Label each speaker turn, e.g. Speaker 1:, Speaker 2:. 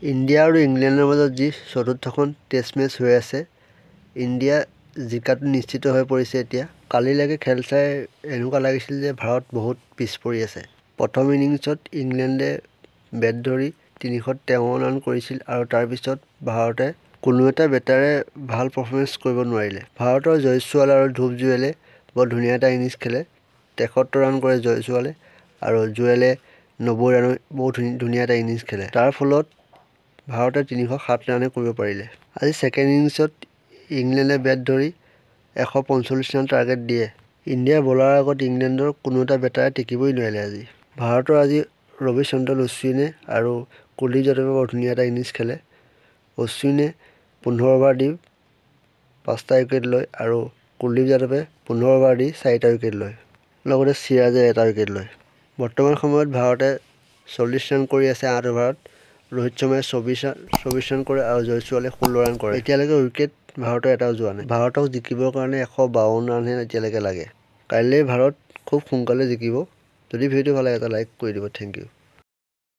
Speaker 1: India আৰু ইংলেণ্ডৰ মাজত যি চতুৰ্থখন টেষ্ট মেচ হৈ আছে, ইণ্ডিয়া জিকাটো নিশ্চিত হৈ পৰিছে এতিয়া। কালিলৈকে খেল চাই এনেকুৱা লাগিছিল যে ভাৰত বহুত পিছ পৰি আছে। প্ৰথম ইনিংছত ইংলেণ্ডে বেট ধৰি 353 ৰান কৰিছিল আৰু তাৰপিছত ভাৰতে কোনো এটা বেটাৰে ভাল পাৰফৰ্মেঞ্চ কৰিব নোৱাৰিলে। ভাৰতৰ জয়ছোৱাল আৰু ধ্ৰুৱ জুৱেলে বৰ ধুনীয়া এটা ইনিংছ খেলে। 73 ৰান কৰে জয়ছোৱালে আৰু জুৱেলে 90 ৰানৰ বহুত ধুনীয়া এটা ইনিংছ খেলে। তাৰ ফলত ভাৰতে 307 ৰানে কৰিব পাৰিলে। আজি ছেকেণ্ড ইনিংছত ইংলেণ্ডে বেট ধৰি 145 ৰান টাৰ্গেট দিয়ে। ইণ্ডিয়াৰ বলাৰৰ আগত ইংলেণ্ডৰ কোনো এটা বেটাৰে টিকিবই নোৱাৰিলে আজি। ভাৰতৰ আজি ৰবিচন্দ্ৰন অশ্বিনে আৰু কুলদীপ যাদৱে বৰ ধুনীয়া এটা ইনিংছ খেলে। অশ্বিনে 15 অভাৰ দি 5টা উইকেট লয় আৰু কুলদীপ যাদৱে 15 অভাৰ দি 4টা উইকেট লয়। লগতে চিৰাজে 1টা উইকেট লয়। বৰ্তমান সময়ত ভাৰতে 40 ৰান কৰি আছে 8 অভাৰত। ৰোহিত শৰ্মাই 24 ৰান কৰে আৰু জয়ছোৱালে 16 ৰান কৰে। এতিয়ালৈকে উইকেট ভাৰতৰ এটাও যোৱা নাই। ভাৰতক জিকিবৰ কাৰণে 152 ৰানহে এতিয়ালৈকে লাগে। কাইলৈ ভাৰত খুব সোনকালে জিকিব। যদি ভিডিঅ'টো ভাল লাগে এটা লাইক কৰি দিব। Thank U.